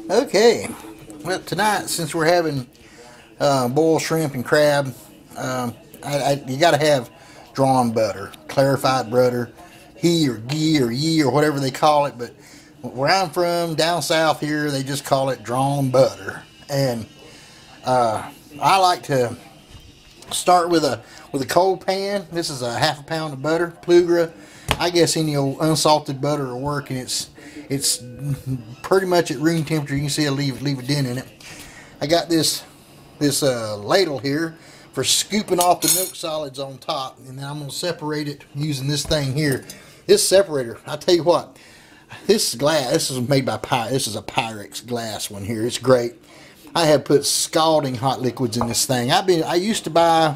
Okay, well tonight, since we're having boiled shrimp and crab, you got to have drawn butter, clarified butter, he or ghee or ye or whatever they call it. But where I'm from, down south here, they just call it drawn butter. And I like to start with a cold pan. This is a ½ pound of butter, Plugra. I guess any old unsalted butter will work, and it's pretty much at room temperature. You can see I leave a dent in it. I got this ladle here for scooping off the milk solids on top, and then I'm going to separate it using this thing here. This separator, I tell you what, this glass, this is made by this is a Pyrex glass one here. It's great. I have put scalding hot liquids in this thing. I used to buy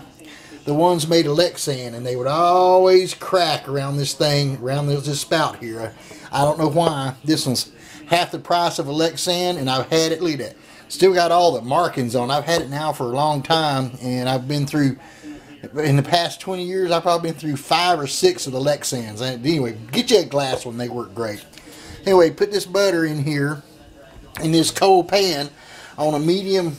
the ones made of Lexan, and they would always crack around this thing, around this spout here. I don't know why. This one's half the price of a Lexan, and I've had it, look at that. Still got all the markings on. I've had it now for a long time, and I've been through, in the past 20 years, I've probably been through 5 or 6 of the Lexans. Anyway, get you a glass one. They work great. Anyway, put this butter in here, in this cold pan, on a medium,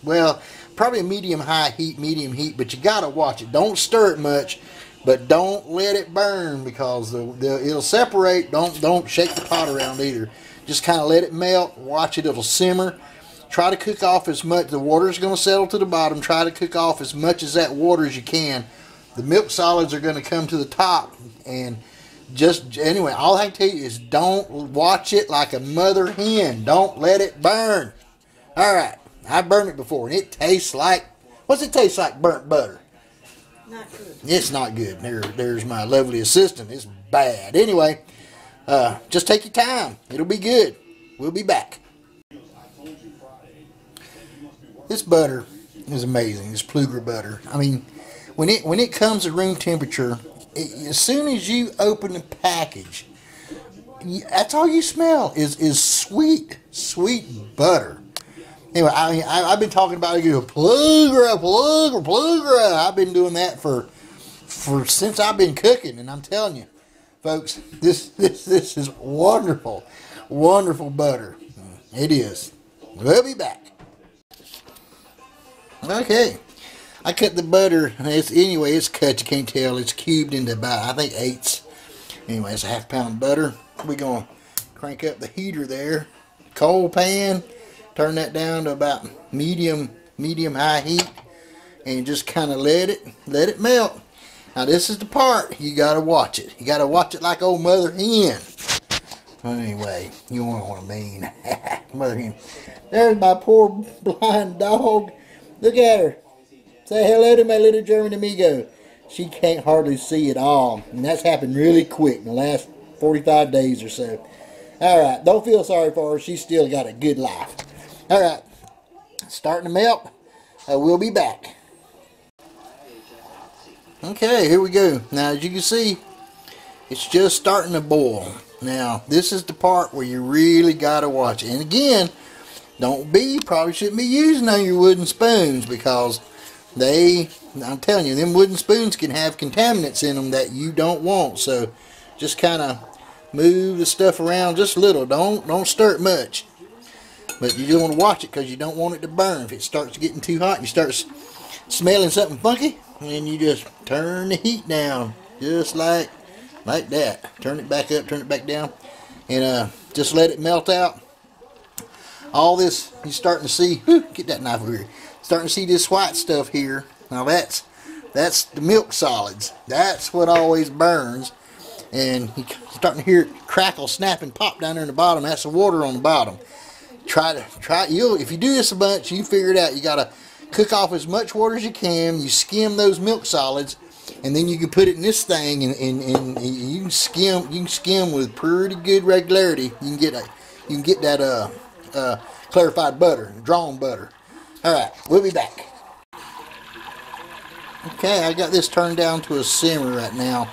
well, probably a medium-high heat, medium heat, but you got to watch it. Don't stir it much, but don't let it burn, because it'll separate. Don't shake the pot around either. Just kind of let it melt. Watch it. It'll simmer. Try to cook off as much. The water's going to settle to the bottom. Try to cook off as much as that water as you can. The milk solids are going to come to the top. And anyway, all I can tell you is don't watch it like a mother hen. Don't let it burn. All right. I've burned it before, and it tastes like, what's it taste like, burnt butter? Not good. It's not good. There's my lovely assistant. It's bad. Anyway, just take your time. It'll be good. We'll be back. This butter is amazing. This Plugra butter. I mean, when it comes to room temperature, as soon as you open the package, that's all you smell is sweet butter. Anyway, I've been talking about Plugra. I've been doing that for since I've been cooking, and I'm telling you, folks, this is wonderful butter. It is. We'll be back. Okay, I cut the butter. It's cut. You can't tell. It's cubed into about, I think, 1/8. Anyway, it's a ½ pound of butter. We're gonna crank up the heater there. Cold pan. Turn that down to about medium high heat, and just kind of let it melt. Now this is the part you gotta watch it. You gotta watch it like old mother hen. Anyway, you know what I mean. Mother hen. There's my poor blind dog. Look at her. Say hello to my little German amigo. She can't hardly see at all, and that's happened really quick in the last 45 days or so. All right, don't feel sorry for her. She's still got a good life. All right, starting to melt. We'll be back. Okay, here we go. Now, as you can see, it's just starting to boil. Now, this is the part where you really got to watch it. And again, probably shouldn't be using on your wooden spoons, because I'm telling you, them wooden spoons can have contaminants in them that you don't want. So, just kind of move the stuff around just a little. Don't stir it much. But you do want to watch it, because you don't want it to burn. If it starts getting too hot and you start smelling something funky, then you just turn the heat down, just like that. Turn it back up, turn it back down, and just let it melt out. All this, you're starting to see, get that knife over here, starting to see this white stuff here. Now that's the milk solids. That's what always burns. And you're starting to hear it crackle, snap, and pop down there in the bottom. That's the water on the bottom. If you do this a bunch, you figure it out. You gotta cook off as much water as you can. You skim those milk solids, and then you can put it in this thing, and you can skim with pretty good regularity. You can get that clarified butter, drawn butter. All right, we'll be back. Okay, I got this turned down to a simmer right now.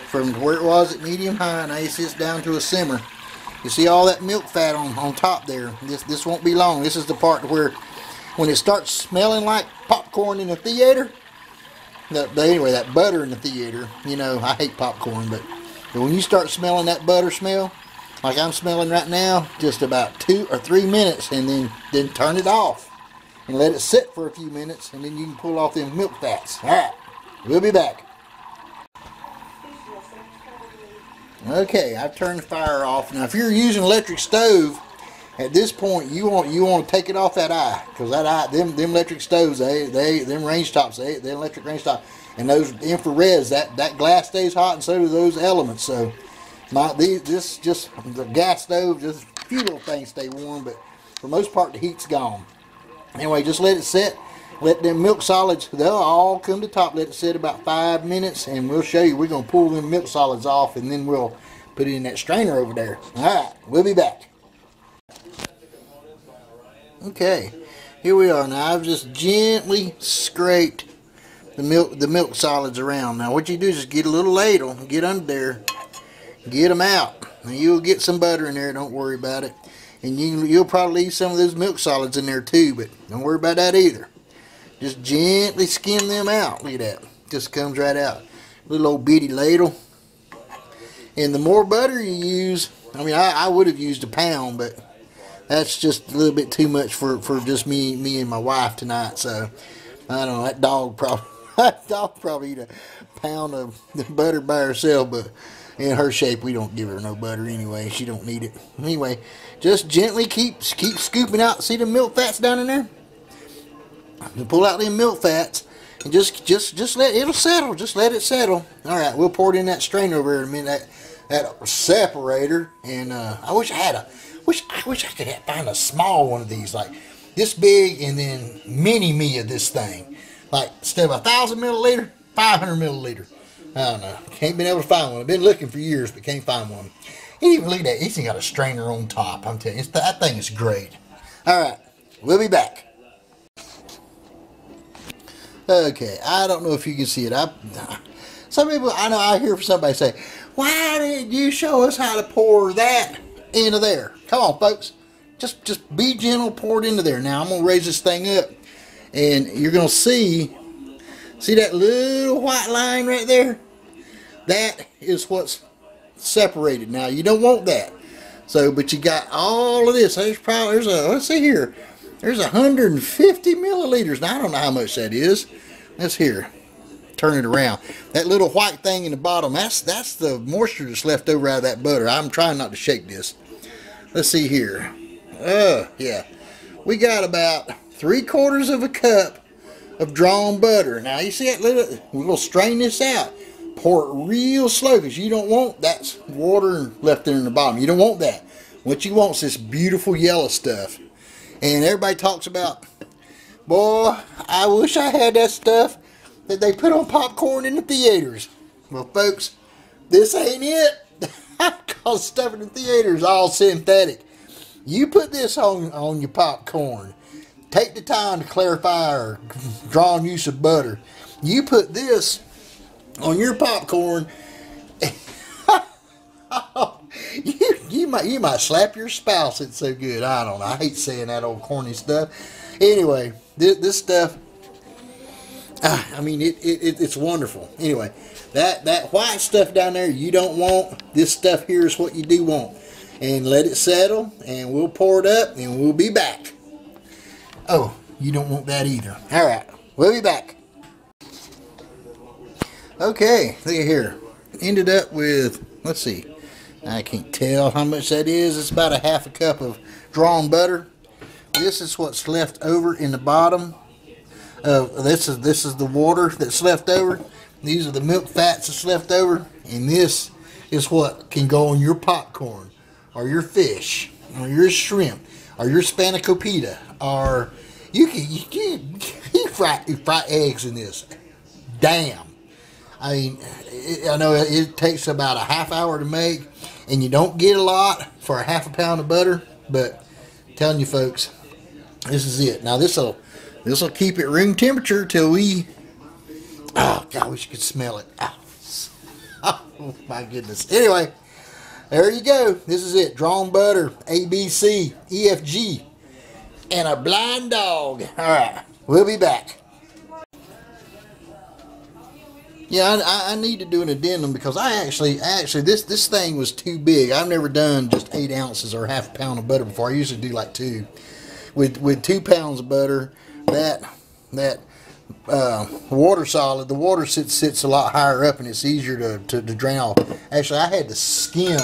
From where it was at medium high, now it's down to a simmer. You see all that milk fat on top there. This won't be long. This is the part where, when it starts smelling like popcorn in the theater. But anyway, that butter in the theater, you know, I hate popcorn, but when you start smelling that butter smell, like I'm smelling right now, just about 2 or 3 minutes, and then turn it off and let it sit for a few minutes, and then you can pull off them milk fats. All right, we'll be back. Okay, I've turned the fire off. Now, if you're using an electric stove, at this point you want to take it off that eye, because that eye, them electric stoves, them range tops, the electric range top, and those infrareds, that glass stays hot, and so do those elements. So the gas stove, just a few little things stay warm, but for the most part the heat's gone. Anyway, just let it sit. Let them milk solids, they'll all come to top. Let it sit about 5 minutes, and we'll show you. We're going to pull them milk solids off, and then we'll put it in that strainer over there. Alright, we'll be back. Okay, here we are. Now, I've just gently scraped the milk solids around. Now, what you do is just get a little ladle, get under there, get them out. Now, you'll get some butter in there, don't worry about it. And you'll probably leave some of those milk solids in there too, but don't worry about that either. Just gently skim them out. Look at that. Just comes right out. Little old bitty ladle. And the more butter you use, I mean, I would have used a pound, but that's just a little bit too much for just me and my wife tonight. So, I don't know, that dog probably eat a pound of butter by herself, but in her shape, we don't give her no butter anyway. She don't need it. Anyway, just gently keep scooping out. See the milk fats down in there? You pull out them milk fats and just let it'll settle. Just let it settle. All right, we'll pour it in that strainer over here in a minute. That separator, and I wish I could find a small one of these, like this big, and then mini me of this thing, like instead of 1,000 milliliter, 500 milliliter. I don't know. Can't been able to find one. I've been looking for years, but can't find one. And even look at that. It's got a strainer on top. I'm telling you, that thing is great. All right, we'll be back. Okay, I don't know if you can see it. Some people, I know, I hear somebody say, "Why didn't you show us how to pour that into there?" Come on, folks. Just be gentle, pour it into there. Now, I'm going to raise this thing up, and you're going to see that little white line right there? That is what's separated. Now, you don't want that. So, but you got all of this. Let's see here. There's 150 milliliters. Now, I don't know how much that is. Let's here. Turn it around. That little white thing in the bottom, that's the moisture that's left over out of that butter. I'm trying not to shake this. Let's see here. Yeah. We got about 3/4 of a cup of drawn butter. Now, you see that little, we're going to strain this out. Pour it real slow, because you don't want that water left there in the bottom. You don't want that. What you want is this beautiful yellow stuff. And everybody talks about, boy, I wish I had that stuff that they put on popcorn in the theaters. Well, folks, this ain't it. Because stuff in the theater is all synthetic. You put this on your popcorn. Take the time to clarify or draw use of butter. You put this on your popcorn. You might slap your spouse. It's so good. I don't know. I hate saying that old corny stuff. Anyway, this stuff, I mean, it's wonderful. Anyway, that white stuff down there you don't want. This stuff here is what you do want. And let it settle, and we'll pour it up, and we'll be back. Oh, you don't want that either. All right, we'll be back. Okay, look at here. Ended up with, let's see, I can't tell how much that is. It's about a 1/2 cup of drawn butter. This is what's left over in the bottom. This is the water that's left over. These are the milk fats that's left over, and this is what can go on your popcorn, or your fish, or your shrimp, or your spanakopita, or you fry eggs in this. Damn. I mean, I know it takes about a 1/2 hour to make, and you don't get a lot for a 1/2 pound of butter, but I'm telling you folks, this is it. Now this'll keep it room temperature till we, oh God, I wish you could smell it. Oh my goodness. Anyway, there you go. This is it. Drawn butter, ABC, EFG, and a blind dog. All right, we'll be back. Yeah, I need to do an addendum because I actually this thing was too big. I've never done just 8 ounces or half a pound of butter before. I usually do like 2. With 2 pounds of butter, that water solid, the water sits a lot higher up and it's easier to drain off. Actually, I had to skim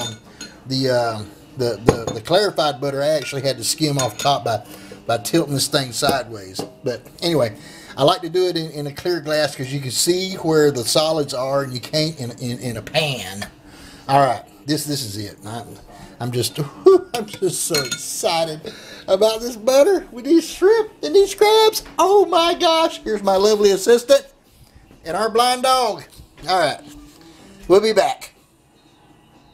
the clarified butter. I actually had to skim off top by tilting this thing sideways. But anyway, I like to do it in a clear glass because you can see where the solids are and you can't in a pan. All right, this is it. I'm just so excited about this butter with these shrimp and these crabs. Oh my gosh! Here's my lovely assistant and our blind dog. All right, we'll be back.